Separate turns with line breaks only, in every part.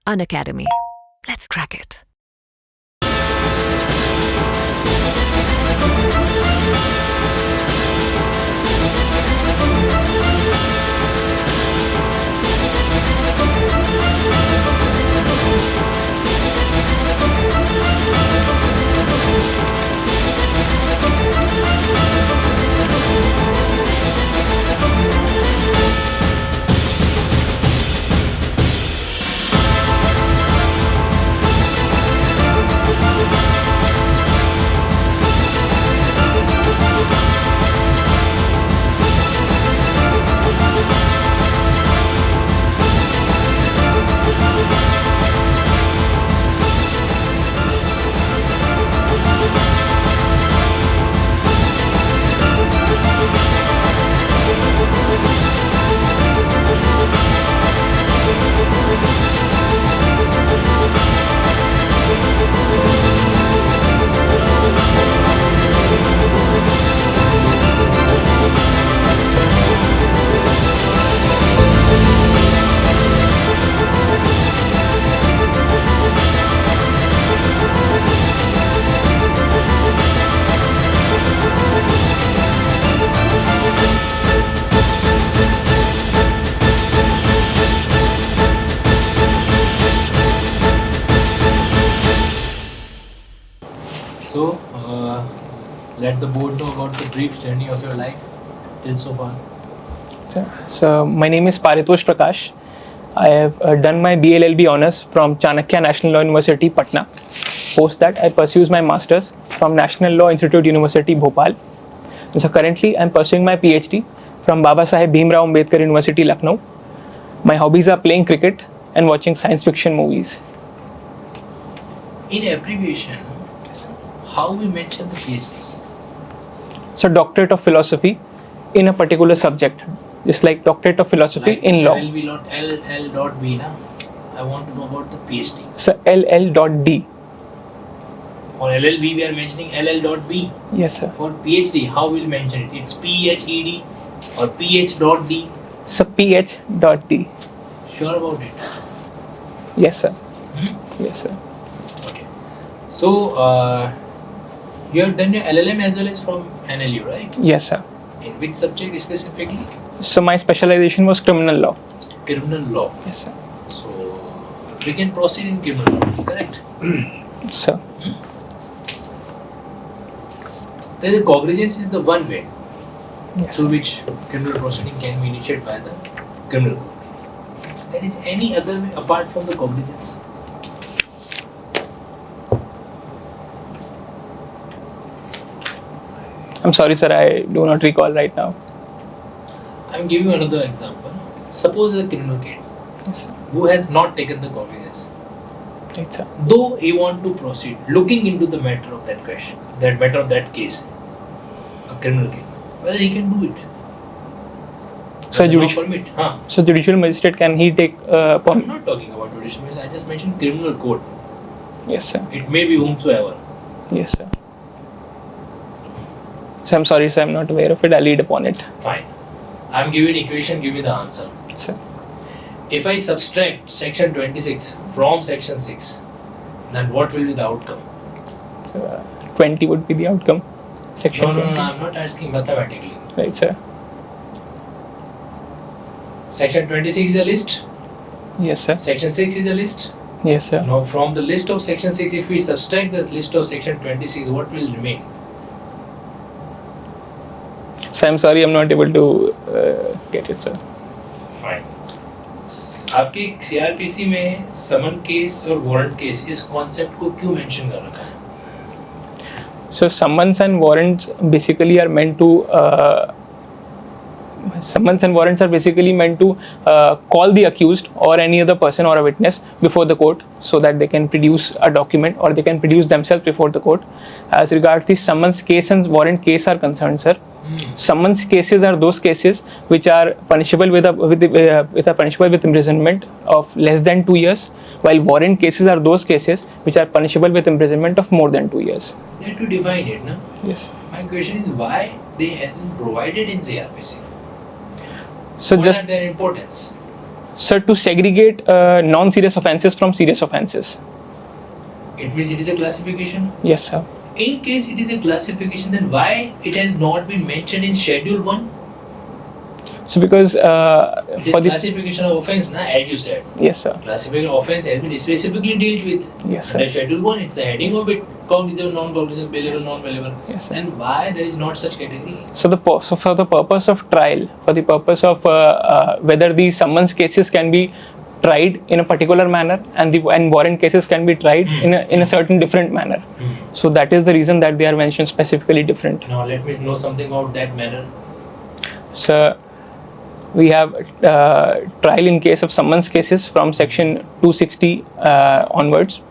Unacademy. Let's crack it.
So, let the board know about the brief journey of your life till so far.
So my name is Paritosh Prakash. I have done my BLLB honours from Chanakya National Law University, Patna. Post that, I pursued my masters from National Law Institute University, Bhopal. So currently, I am pursuing my PhD from Baba Saheb Bhimrao Ambedkar University, Lucknow. My hobbies are playing cricket and watching science fiction movies.
In abbreviation, how we mention the PhD?
So Doctorate of Philosophy in a particular subject, just like Doctorate of Philosophy
like
in law.
LL.B na? I want to know about the PhD.
So LL.D.
For LLB we are mentioning LL.B.
Yes, sir.
For PhD, how we'll mention it? It's PhED or PH.D.
So PH.D.
Sure about it?
Yes, sir. Yes, sir.
Okay. So, you have done your LLM as well as from NLU, right?
Yes, sir.
In which subject specifically?
So my specialization was criminal law.
Criminal law.
Yes, sir.
So, we can proceed in criminal law, correct?
Sir.
Then the cognizance is the one way
Yes,
through
sir.
which criminal proceeding can be initiated by the criminal court. There is any other way apart from the cognizance?
I'm sorry, sir. I do not recall right now.
I am giving you another example. Suppose a criminal case
Yes, sir.
who has not taken the cognizance,
Right, sir.
though he want to proceed, looking into the matter of that question, that matter of that case, a criminal case, whether he can do it.
So
Does the law
judicial.
permit?
So judicial magistrate, can he take
I'm
upon?
not talking about judicial magistrate. I just mentioned criminal court.
Yes, sir.
It may be whomsoever.
Yes, sir. So I'm sorry, sir. I'm not aware of it. I'll read upon it.
Fine. I'm giving equation, give me the answer.
Sir.
If I subtract section 26 from section 6, then what will be the outcome?
So, 20 would be the outcome. Section
No,
20.
I'm not asking mathematically.
Right, sir.
Section 26 is a list.
Yes, sir.
Section 6 is a list.
Yes, sir.
Now, from the list of section 6, if we subtract the list of section 26, what will remain?
So I'm sorry, I'm not able to get it, sir.
Fine. आपके CRPC में समन case और warrant case इस concept को क्यों mention कर रखा है?
So summons and warrants basically are meant to call the accused or any other person or a witness before the court so that they can produce a document or they can produce themselves before the court. As regards the summons case and warrant case are concerned, sir, summons cases are those cases which are punishable with imprisonment of less than 2 years, while warrant cases are those cases which are punishable with imprisonment of more than 2 years.
They have to define it, no?
Yes.
My question is why they haven't provided in CRPC?
So
What
just
are their importance?
Sir, to segregate non-serious offences from serious offences.
It means it is a classification.
Yes, sir.
In case it is a classification, then why it has not been mentioned in Schedule 1?
So because
It is
for the
classification of offence, as you said.
yes, sir.
Classification of offence has been specifically dealt with.
Yes, sir.
Under Schedule 1, it's the heading of it. Cognizable, non-cognizable, bailable, non-bailable.
Yes, sir.
Then why there is not such category?
So for the purpose of trial, for the purpose of whether the summons cases can be tried in a particular manner and warrant cases can be tried in a certain different manner. So that is the reason that they are mentioned specifically different.
Now let me know something about that manner.
So we have trial in case of summons cases from section 260 onwards.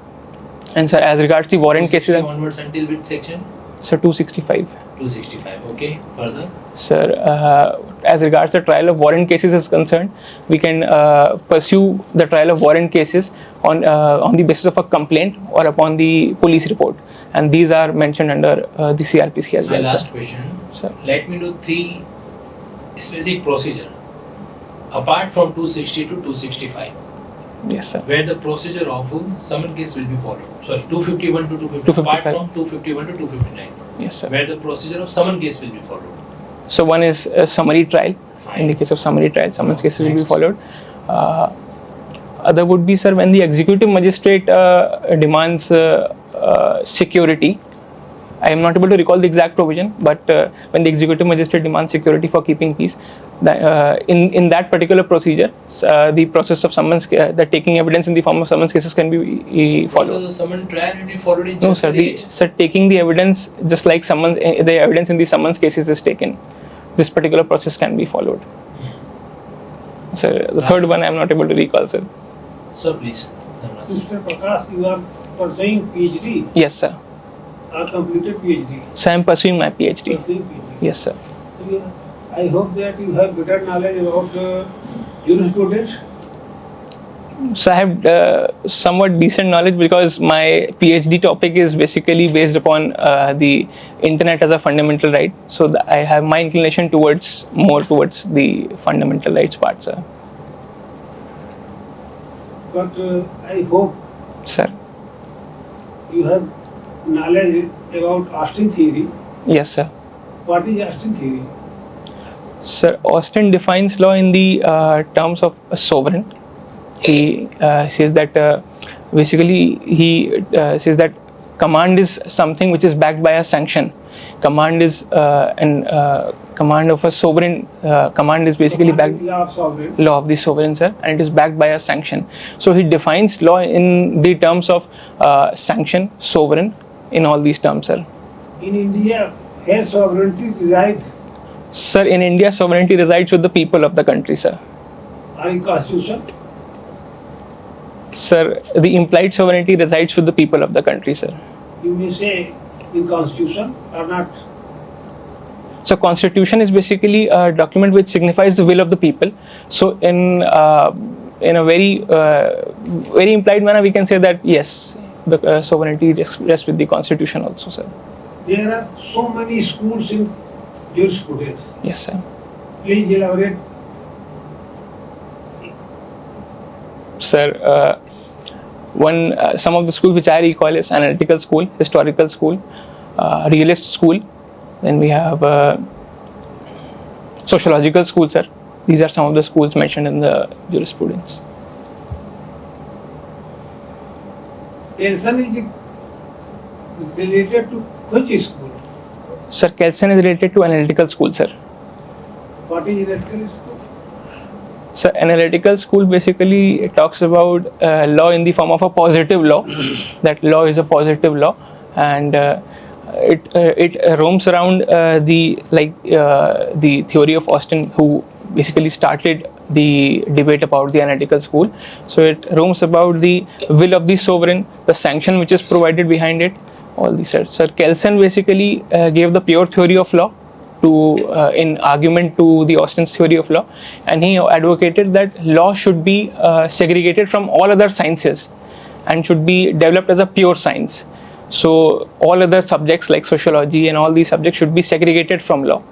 And sir, as regards the warrant cases,
Onwards until which section?
sir, 265.
265. Okay. Further.
Sir, as regards the trial of warrant cases is concerned, we can pursue the trial of warrant cases on the basis of a complaint or upon the police report, and these are mentioned under the CRPC as
My
well.
last
Sir.
question.
Sir.
Let me know 3 specific procedure apart from 260 to 265.
Yes, sir.
Where the procedure of summon case will be followed. Sorry, 251 to 255. Apart
255.
from 251 to 259.
Yes, sir.
Where the procedure of summon case will be followed.
So one is a summary trial.
Fine.
In the case of summary trial, summons cases will be
Next.
followed. Other would be, sir, when the executive magistrate demands security. I am not able to recall the exact provision, but when the executive magistrate demands security for keeping peace, in that particular procedure, the process of summons, the taking evidence in the form of summons cases can be followed.
So the summon trial will be followed in
No, sir.
Chapter 8.
Taking the evidence just like summons, the evidence in the summons cases is taken. This particular process can be followed. Sir, the third one I am not able to recall, sir.
Sir, please.
Mr. Prakash, you are pursuing PhD
Yes, sir.
or completed PhD?
So I am pursuing my PhD.
Pursuing PhD.
Yes, sir.
I hope that you have better knowledge about jurisprudence.
So I have somewhat decent knowledge because my PhD topic is basically based upon the internet as a fundamental right. So I have my inclination more towards the fundamental rights part, sir.
But I hope
Sir.
you have knowledge about Austin theory.
Yes, sir.
What is Austin theory?
Sir, Austin defines law in the terms of a sovereign. He says that he says that command is something which is backed by a sanction. Command is command of a sovereign. Command is basically backed
Law of sovereign.
law of the sovereign, sir, and it is backed by a sanction. So he defines law in the terms of sanction, sovereign, in all these terms, sir.
In India, where sovereignty resides,
Sir, in India, sovereignty resides with the people of the country, sir.
or in Constitution,
Sir, the implied sovereignty resides with the people of the country, sir.
you may say in Constitution or not.
So constitution is basically a document which signifies the will of the people. So in a very very implied manner, we can say that yes, the sovereignty rests with the constitution also, sir.
There are so many schools in jurisprudence.
Yes, sir.
Please elaborate.
Sir, some of the schools which I recall is analytical school, historical school, realist school. Then we have sociological school, sir. These are some of the schools mentioned in the jurisprudence.
Kelson is related to which school?
Sir, Kelson is related to analytical school, sir.
What is analytical school?
So analytical school basically talks about law in the form of a positive law. That law is a positive law, and it roams around the theory of Austin, who basically started the debate about the analytical school. So it roams about the will of the sovereign, the sanction which is provided behind it, all these. Sir, Kelson basically gave the pure theory of law in argument to the Austin's theory of law, and he advocated that law should be segregated from all other sciences and should be developed as a pure science. So all other subjects like sociology and all these subjects should be segregated from law.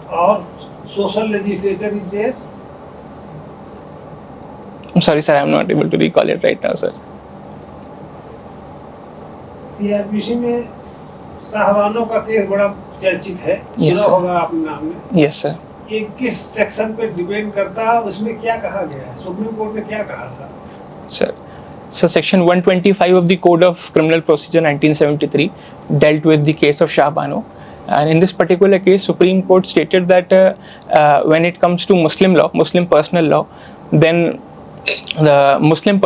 Or social legislation is there?
I'm sorry, sir, I'm not able to recall it right now, sir.
CrPC में साहबानों का case बड़ा चर्चित है,
Yes,
सुना
sir.
होगा आपने नाम में।
Yes, sir.
ये किस सेक्शन पे डिपेंड करता है, उसमें क्या कहा गया है, सुप्रीम कोर्ट ने क्या कहा था?
Sir. So Section 125 of the Code of Criminal Procedure 1973 dealt with the case of Shah Bano. And in this particular case, Supreme Court stated that when it comes to Muslim law, Muslim personal law, then the Muslim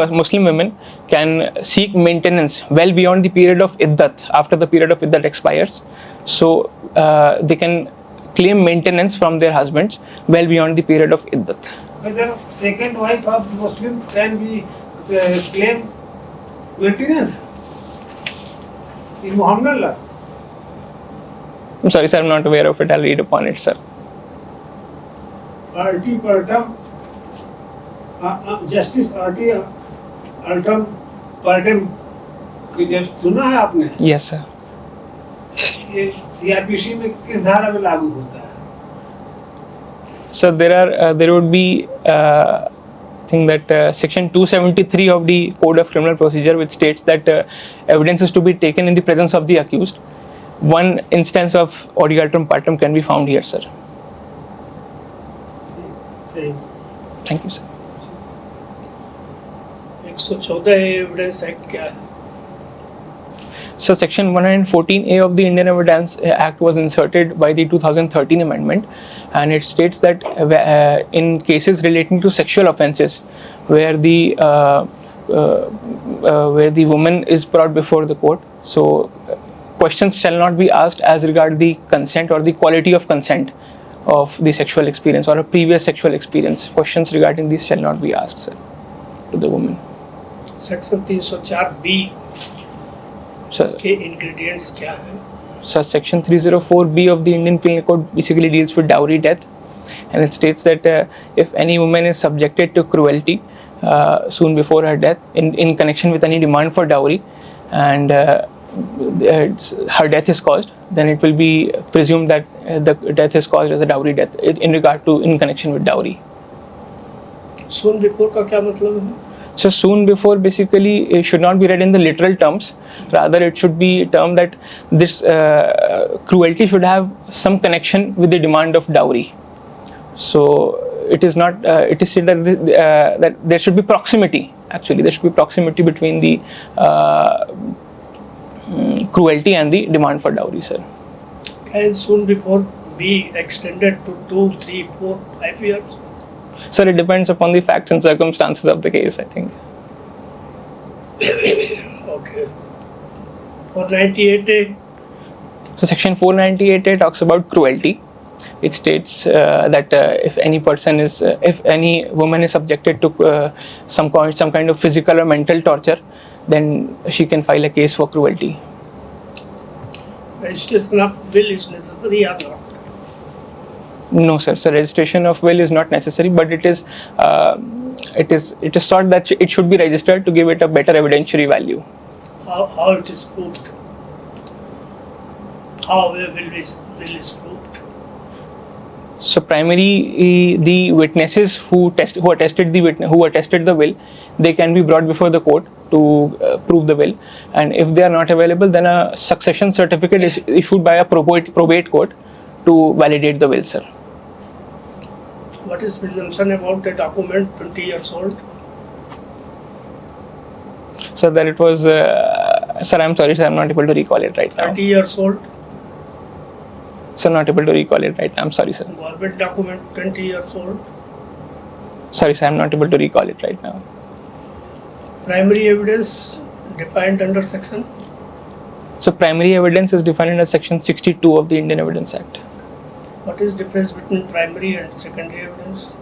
women can seek maintenance well beyond the period of iddat, after the period of iddat expires. So they can claim maintenance from their husbands well beyond the period of iddat.
Whether second wife of Muslim can be claim maintenance in Muhammad law?
I'm sorry, sir, I'm not aware of it. I'll read upon it, sir.
RT Partam, Justice RT Altam Partam की जब सुना है आपने?
Yes, sir.
ये CrPC में किस धारा में लागू होता है?
So there would be I think that section 273 of the Code of Criminal Procedure, which states that evidence is to be taken in the presence of the accused. One instance of Origaltum Partum can be found here, sir. Thank you, sir.
114 evidence act क्या है?
So section 114A of the Indian Evidence Act was inserted by the 2013 amendment, and it states that in cases relating to sexual offences where the woman is brought before the court, so questions shall not be asked as regard the consent or the quality of consent of the sexual experience or a previous sexual experience. Questions regarding these shall not be asked, sir, to the woman.
Section 304B
Sir,
के ingredients क्या है?
So section 304B of the Indian Penal Code basically deals with dowry death, and it states that if any woman is subjected to cruelty soon before her death in connection with any demand for dowry, and her death is caused, then it will be presumed that the death is caused as a dowry death in connection with dowry.
Soon before का क्या मतलब है?
So soon before basically it should not be read in the literal terms. Rather, it should be termed that this cruelty should have some connection with the demand of dowry. So it is not. It is said that there should be proximity. Actually, there should be proximity between the cruelty and the demand for dowry, sir.
Can soon before be extended to 2, 3, 4, 5 years?
Sir, it depends upon the facts and circumstances of the case, I think.
Okay. For 98A,
So section 498A talks about cruelty. It states that if any woman is subjected to some kind of physical or mental torture, then she can file a case for cruelty.
registration of will is necessary or not?
No, sir. So registration of will is not necessary, but it is thought that it should be registered to give it a better evidentiary value.
How it is proved? How a will is proved?
So primarily, the witnesses who attested the will, they can be brought before the court to prove the will, and if they are not available, then a succession certificate is issued by a probate court to validate the will, sir.
What is presumption about a document 20 years old?
So that it was, sir, I'm sorry, sir, I'm not able to recall it right now.
30 years old?
Sir, not able to recall it right now. I'm sorry, sir.
Government document 20 years old?
Sorry, sir, I'm not able to recall it right now.
Primary evidence defined under section?
So primary evidence is defined under section 62 of the Indian Evidence Act.
What is difference between primary and secondary evidence?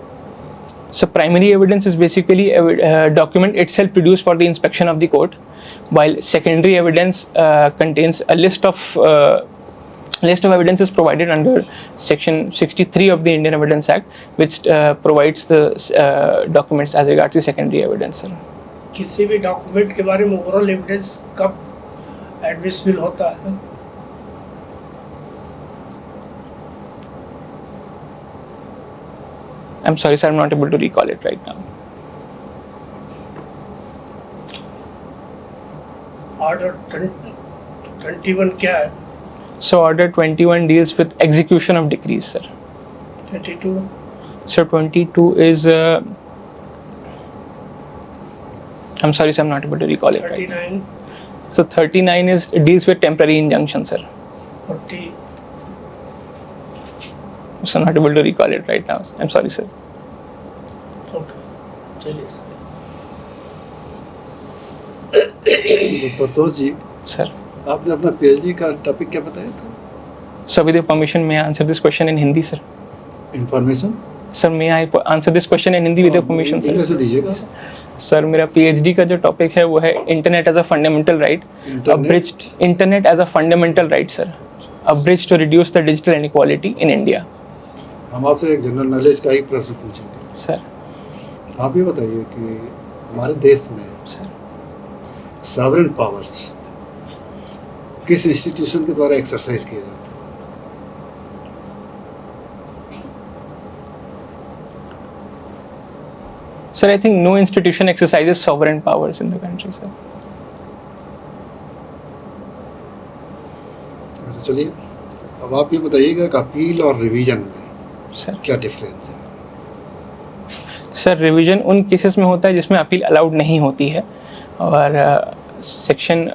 So primary evidence is basically a document itself produced for the inspection of the court, while secondary evidence contains a list of evidence is provided under section 63 of the Indian Evidence Act, which provides the documents as regards the secondary evidence.
किसी भी document के बारे में overall evidence कब admissible होता है?
I'm sorry, sir, I'm not able to recall it right now.
Order 21 क्या है?
So Order 21 deals with execution of decrees, sir.
22
So 22 is I'm sorry, sir, I'm not able to recall it. Right.
39
So 39 is deals with temporary injunction, sir.
40
So I'm not able to recall it right now. I'm sorry, sir.
Okay चलिए sir.
प्रतोष जी,
Sir.
आपने अपना PhD का topic क्या बताया था?
So with your permission, may I answer this question in Hindi, sir?
Information
Sir, may I answer this question in Hindi with your permission,
English में
sir?
दीजिएगा।
Sir मेरा PhD का जो टॉपिक है वो है internet as a fundamental right, abridged internet as a fundamental right, sir, abridged to reduce the digital inequality in India.
हम आपसे एक जनरल नॉलेज का ही प्रश्न पूछेंगे।
सर।
आप ये बताइए कि हमारे देश में
सर।
सॉवरेन पावर्स किस इंस्टीट्यूशन के द्वारा एक्सरसाइज किया जाता है?
Sir, I think no institution exercises sovereign powers in the country, sir.
अच्छा, चलिए अब आप ये बताइएगा कि अपील और रिवीजन में
सर।
क्या डिफरेंस है?
सर, रिवीजन उन केसेस में होता है जिसमें अपील अलाउड नहीं होती है, और section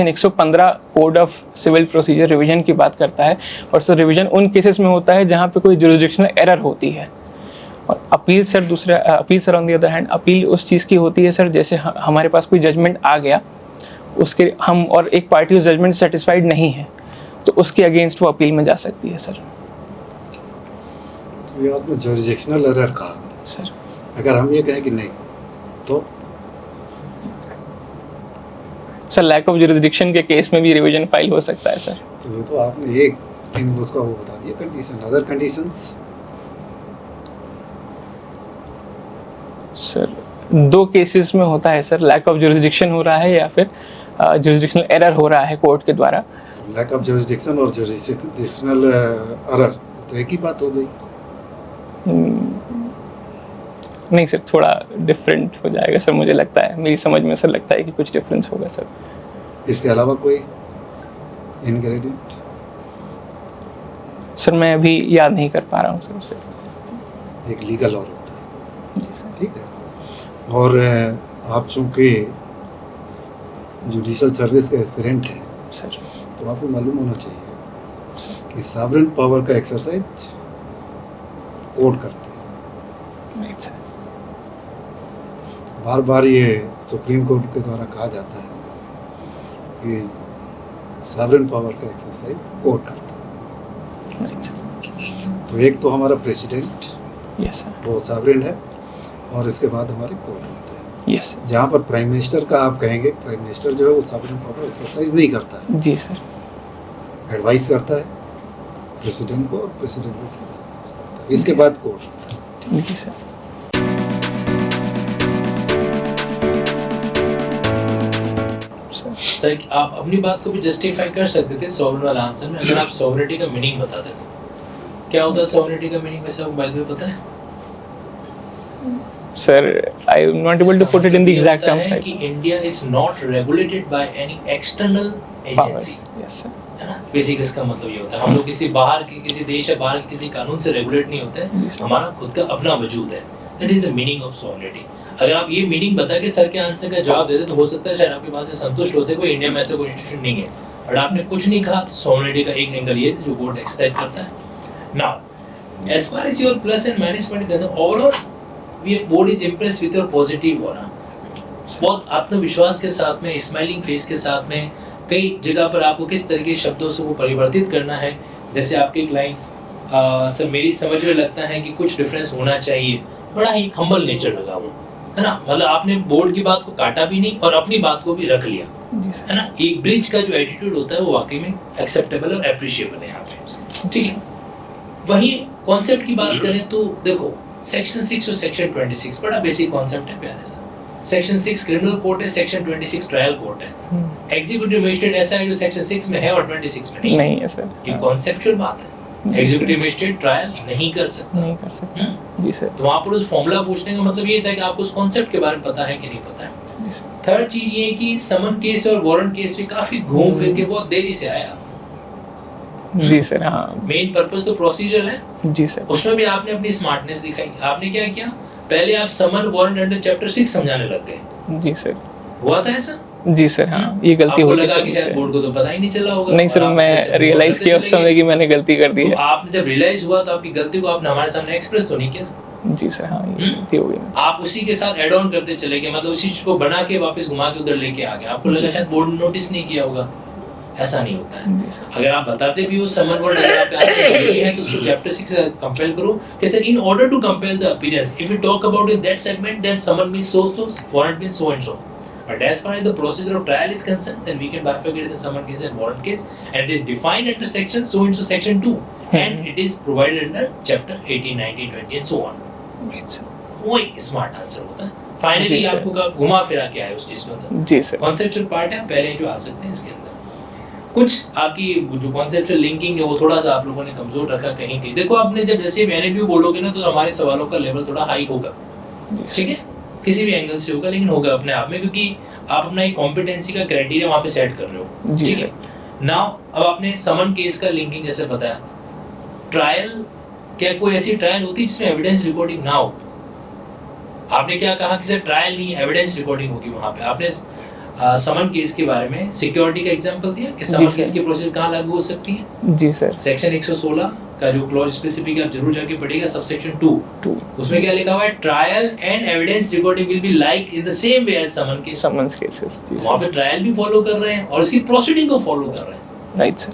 115 code of civil procedure revision की बात करता है। और सर रिवीजन उन केसेस में होता है जहाँ पे कोई जुरिसडिक्शनल एरर होती है। और appeal sir on the other hand, appeal उस चीज़ की होती है सर, जैसे हमारे पास कोई जजमेंट आ गया, उसके हम और एक पार्टी उस जजमेंट से सेटिस्फाइड नहीं है, तो उसके अगेंस्ट वो अपील में जा सकती है सर।
ये आपने जुरिसडिक्शनल एरर कहा
सर।
अगर हम ये कहें कि नहीं तो
सर लैक ऑफ जुरिसडिक्शन के केस में भी रिवीजन फाइल हो सकता है सर।
तो ये तो आपने एक इन उसका वो बता दिया कंडीशन। अदर कंडीशंस
सर दो केसेस में होता है सर, लैक ऑफ जुरिसडिक्शन हो रहा है या फिर जुरिसडिक्शनल एरर हो रहा है कोर्ट के द्वारा।
लैक ऑफ जुरिसडिक्शन और जुरिसडिक्शनल एरर तो एक ही बात हो गई।
नहीं सर, थोड़ा डिफरेंट हो जाएगा सर, मुझे लगता है, मेरी समझ में सर लगता है कि कुछ डिफरेंस होगा सर।
इसके अलावा कोई इंग्रेडिएंट?
सर मैं अभी याद नहीं कर पा रहा हूँ सर उसे।
एक लीगल और होता है,
जी सर।
ठीक है। और आप चूँकि जुडिशल सर्विस का एस्पिरेंट हैं
सर,
तो आपको मालूम होना चाहिए
सर।
कि सॉवरेन पावर का एक्सरसाइज कोर्ट करते हैं।
Right sir.
बार बार ये सुप्रीम कोर्ट के द्वारा कहा जाता है कि सॉवरेन पावर का एक्सरसाइज कोर्ट करता है।
Right sir.
तो एक तो हमारा प्रेसिडेंट,
यस सर।
वो सॉवरेन है, और इसके बाद हमारे कोर्ट होते हैं।
Yes sir.
जहाँ पर प्राइम मिनिस्टर का आप कहेंगे, प्राइम मिनिस्टर जो है वो सॉवरेन पावर एक्सरसाइज नहीं करता है,
जी सर।
एडवाइस करता है प्रेसिडेंट को, और प्रेसिडेंट को एक्सरसाइज करता है। इसके बाद कोर्ट होता है।
जी सर।
सर आप अपनी बात को भी जस्टिफाई कर सकते थे सॉवरेन वाला आंसर में, अगर आप सॉवरेनिटी का मीनिंग बता देते। क्या होता है सॉवरेनिटी का मीनिंग, वैसे आपको बाय द वे पता है?
Sir, I am not able to put it in the exact terms.
है कि India is not regulated by any external agency,
Yes sir.
है ना। बेसिक इसका मतलब ये होता है, हम लोग किसी बाहर के किसी देश या बाहर के किसी कानून से रेगुलेट नहीं होते हैं, हमारा खुद का अपना वजूद है। That is the meaning of sovereignty. अगर आप ये मीनिंग बता के सर के आंसर का जवाब देते तो हो सकता है शायद आपकी बात से संतुष्ट होते, कोई इंडिया में ऐसा कोई इंस्टीट्यूशन नहीं है। और आपने कुछ नहीं कहा, तो सॉवरेनिटी का एक एंगल ये जो कोर्ट एक्सरसाइज करता है। Now as far as your plus and minus point concern, overall board is impressed with your positive aura. बहुत आत्मविश्वास के साथ में, स्माइलिंग फेस के साथ में, कई जगह पर आपको किस तरह के शब्दों से वो परिवर्तित करना है। जैसे आपकी एक लाइन सर मेरी समझ में लगता है कि कुछ डिफरेंस होना चाहिए, बड़ा ही हम्बल नेचर लगा वो, है ना। मतलब आपने बोर्ड की बात को काटा भी नहीं और अपनी बात को भी रख लिया, है ना। एक ब्रिज का जो एटीट्यूड होता है वो वाकई में एक्सेप्टेबल और एप्रिशिएबल है यहाँ पे, ठीक है। वहीं कॉन्सेप्ट की बात करें तो देखो सेक्शन 6 और सेक्शन 26 बड़ा बेसिक कॉन्सेप्ट है प्यारे साहब। सेक्शन 6 क्रिमिनल कोर्ट है, सेक्शन 26 ट्रायल कोर्ट है। एग्जीक्यूटिव मजिस्ट्रेट ऐसा है जो सेक्शन 6 में है और 26 में नहीं
है सर।
ये कॉन्सेप्चुअल बात है। एग्जीक्यूटिव मजिस्ट्रेट ट्रायल नहीं कर सकता,
जी सर।
तो वहाँ पर उस फॉर्मूला पूछने का मतलब ये था कि आपको उस कॉन्सेप्ट के बारे में पता है कि नहीं पता है। थर्ड चीज ये कि समन केस और वारंट केस में काफी घूम फिर के बहुत देरी से आया।
जी सर, हाँ।
मेन पर्पस तो प्रोसीजर है।
जी सर।
उसमें भी आपने अपनी स्मार्टनेस दिखाई। आपने क्या किया, पहले आप समन वारंट अंडर चैप्टर 6 समझाने लग गए।
जी सर।
हुआ था ऐसा?
जी सर, हाँ, ये गलती
हो
होगी
लगा कि शायद बोर्ड को तो पता ही नहीं चला होगा।
नहीं सर, मैं रियलाइज किया उस समय कि मैंने गलती कर दी है।
तो आपने जब रियलाइज हुआ तो आपकी गलती को आपने हमारे सामने एक्सप्रेस तो नहीं किया?
जी सर, हाँ, ये गलती हो गई।
आप उसी के साथ ऐड ऑन करते चले गए, मतलब उसी चीज को बना के वापस घुमा के उधर लेके आ गए। आपको लगा शायद बोर्ड ने नोटिस नहीं किया होगा। ऐसा नहीं होता है। अगर आप बताते भी हो समन वर्ड अगर आपके हाथ से नहीं है तो उसको चैप्टर 6 से कंपेल करो कि sir in order to compel the appearance if you talk about in that segment then summon means so warrant means so and so, but as far as the procedure of trial is concerned then we can bifurcate the summon case and warrant case and it is defined under section so and so section 2 and it is provided under chapter 18 19 20 and so on. वही smart answer होता है। Finally आपको का घुमा फिरा के आए उस चीज के अंदर।
जी सर।
कॉन्सेप्चुअल पार्ट है, पहले जो आ सकते हैं इसके अंदर कुछ आपकी जो कॉन्सेप्चुअल लिंकिंग है वो थोड़ा सा आप लोगों ने कमजोर रखा कहीं कहीं। देखो आपने जब जैसे एनएलयू बोलोगे ना तो हमारे सवालों का लेवल थोड़ा हाई होगा, ठीक है, किसी भी एंगल से होगा, लेकिन होगा अपने आप में क्योंकि आप अपना एक कॉम्पिटेंसी का क्राइटेरिया वहाँ पे सेट कर रहे हो, ठीक है। नाउ अब आपने समन केस का लिंकिंग जैसे बताया, ट्रायल, क्या कोई ऐसी ट्रायल होती है जिसमें एविडेंस रिकॉर्डिंग ना हो? आपने क्या कहा कि सर ट्रायल नहीं, एविडेंस रिकॉर्डिंग होगी वहाँ पे। आपने समन केस के बारे में सिक्योरिटी का एग्जांपल दिया कि समन केस की प्रोसीजर कहाँ लागू हो सकती है।
जी सर।
सेक्शन 116 का जो क्लॉज स्पेसिफिक आप जरूर जाके पढ़िएगा, सबसेक्शन 2 उसमें क्या लिखा हुआ है, trial and evidence recording will be like in the same way as summon case.
Summon cases,
वहाँ पे ट्रायल भी फॉलो कर रहे हैं और उसकी प्रोसीडिंग को फॉलो कर रहे हैं।
राइट सर,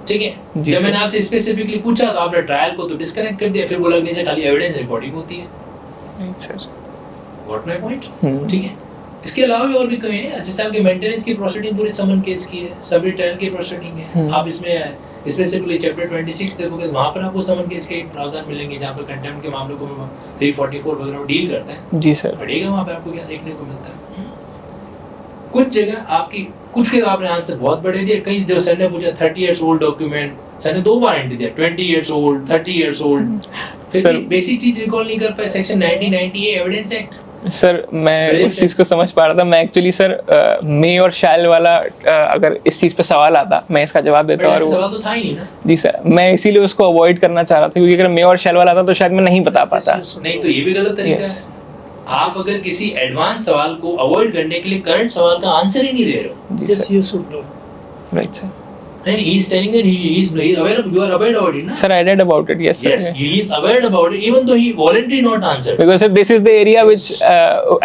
ठीक है। जब मैंने आपसे स्पेसिफिकली पूछा तो आपने ट्रायल को तो डिस्कनेक्ट कर दिया, फिर बोला नीचे खाली एविडेंस रिकॉर्डिंग होती है।
Right sir,
what my point, ठीक है। इसके अलावा भी और भी कहीं है, जैसे आपके मेंटेनेंस की प्रोसीडिंग पूरी समन केस की है, सबरी ट्रायल की प्रोसीडिंग है। आप इसमें स्पेसिफिकली चैप्टर 26 देखोगे वहां पर आपको समन केस के प्रावधान मिलेंगे जहां पर कंटेम्प्ट के मामलों को 344 वगैरह डील करता है। जी सर, पढ़िएगा वहां पे आपको क्या देखने को मिलता है। कुछ जगह आपकी कुछ के आपने आंसर बहुत बड़े दिए, कहीं जो सर ने पूछा 30 इयर्स ओल्ड डॉक्यूमेंट, सर ने 2 बार एंट्री दिया 20 इयर्स ओल्ड 30 इयर्स ओल्ड, फिर बेसिक चीज रिकॉल नहीं कर पाए। Section 1998 evidence act.
सर मैं उस चीज़ को समझ पा रहा था। मैं एक्चुअली सर मे और शैल वाला अगर इस चीज़ पे सवाल आता मैं इसका जवाब देता और
सवाल तो था ही नहीं ना।
जी सर, मैं इसीलिए उसको अवॉइड करना चाह रहा था क्योंकि अगर मे और शैल वाला आता तो शायद मैं नहीं बता पाता।
नहीं तो ये भी गलत तरीका है। आप अगर किसी एडवांस सवाल को अवॉइड करने के लिए करंट सवाल का आंसर ही नहीं दे रहे हो।
Yes you should know.
Right sir.
And he is telling that he is aware of, you are aware about it, na?
Sir, I read about it. Yes, sir.
Yes, he is aware about it, even though he voluntarily not answered.
Because sir, this is the area which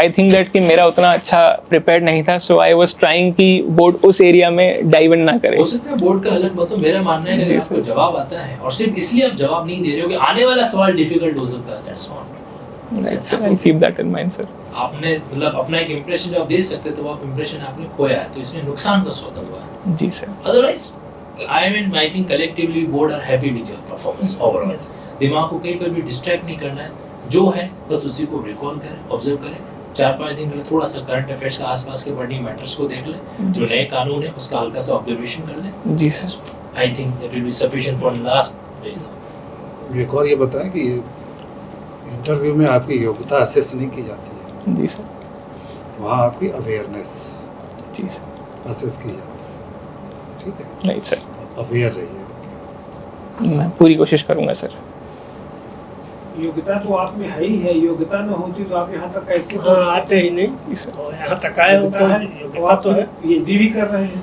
I think that कि मेरा उतना अच्छा prepared नहीं था, so I was trying कि board उस area में dive ना करे।
हो सकता है बोर्ड का अलग मतलब मेरा मानना है कि आपको जवाब आता है और सिर्फ इसलिए आप जवाब नहीं दे रहे हो कि आने वाला सवाल डिफिकल्ट हो सकता है। That's not.
Right, sir. I'll keep that in mind, sir.
आपने मतलब अपना एक इंप्रेशन जो आप दे सकते तो आप इंप्रेशन आपने खोया है, तो इसमें नुकसान का सौदा हुआ है।
जी sir.
Otherwise I think collectively board are happy with your performance overall. दिमाग को कहीं पर भी डिस्ट्रैक्ट नहीं करना है, जो है बस उसी को रिकॉल करें, ऑब्जर्व करें। 4-5 दिन पहले थोड़ा सा करंट अफेयर्स का आसपास के बर्निंग मैटर्स को देख लें, जो नए कानून है उसका हल्का सा ऑब्जर्वेशन कर लें।
जी sir.
I think that will be sufficient for last.
एक और ये बताएं कि इंटरव्यू में आपकी योग्यता असेस नहीं की जाती है।
जी सर।
वहाँ आपकी अवेयरनेस
जी सर
असेस की जाती है, ठीक है?
राइट सर,
अवेयर रहिए।
मैं पूरी कोशिश करूंगा सर।
योग्यता तो आप में है ही है, योग्यता न होती तो आप यहाँ तक कैसे
आते ही नहीं। और यहाँ तक आए हो तो योग्यता तो है।
पीएचडी भी कर रहे हैं,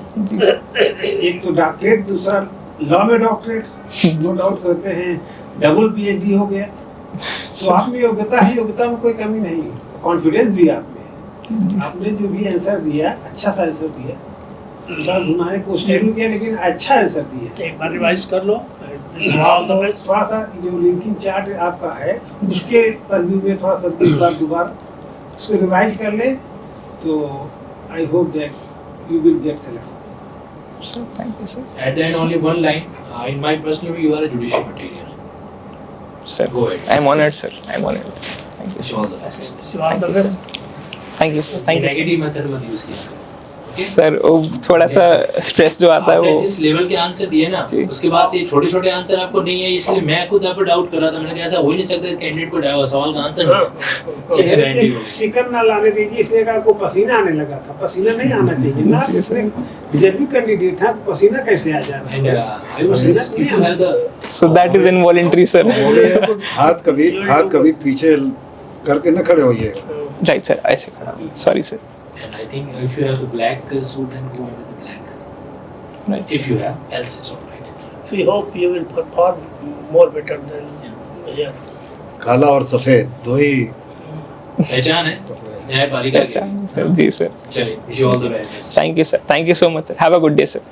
एक तो डॉक्टरेट, दूसरा लॉ में डॉक्टरेट, नो डाउट करते हैं, डबल पीएचडी हो गया। तो आप में योग्यता है, योग्यता में कोई कमी नहीं, कॉन्फिडेंस भी आप में। आपने जो भी आंसर दिया अच्छा सा आंसर दिया, घुमाने की कोशिश नहीं किया लेकिन अच्छा आंसर दिया।
एक बार रिवाइज कर लो।
थोड़ा सा जो लिंकिंग चार्ट आपका है उसके परव्यू में थोड़ा सा दोबारा उसको रिवाइज कर ले तो I hope that you will get selection.
Sir thank you sir.
At the end only one line, in my personal view you are a judicial material.
Sir,
go ahead.
I'm honored sir, I'm honored. Thank you
All the best.
All the best.
Thank you sir, thank you sir.
Negative method मत use किया।
Sir वो थोड़ा सा stress जो आता है
आपने
वो
जिस लेवल के आंसर दिए ना,
जी।
उसके बाद से छोटे छोटे आंसर आपको नहीं है, इसलिए मैं खुद आप पे डाउट कर रहा था। मैंने कहा ऐसा हो ही नहीं सकता कैंडिडेट को सवाल का आंसर नहीं है। गारंटी होगी।
चिकन ना लाने दीजिए, इसलिए कहा आपको पसीना आने लगा था। पसीना नहीं आना चाहिए ना, इसमें रिजर्व कैंडिडेट था, पसीना कैसे आ जा रहा
And I would suggest if you have the
so that is involuntary sir.
हाथ कभी पीछे करके न खड़े होइएगा.
राइट सर, ऐसे खड़ा. Sorry sir.
and I think if you have the black suit and go with the black.
Right.
If you have, else it's all right.
We hope you will perform more better than here.
काला और सफेद दो ही
पहचान है न्यायपालिका की.
अच्छा sir, जी sir.
चलिए, wish you all the very best.
Thank you sir. Thank you so much sir. Have a good day sir.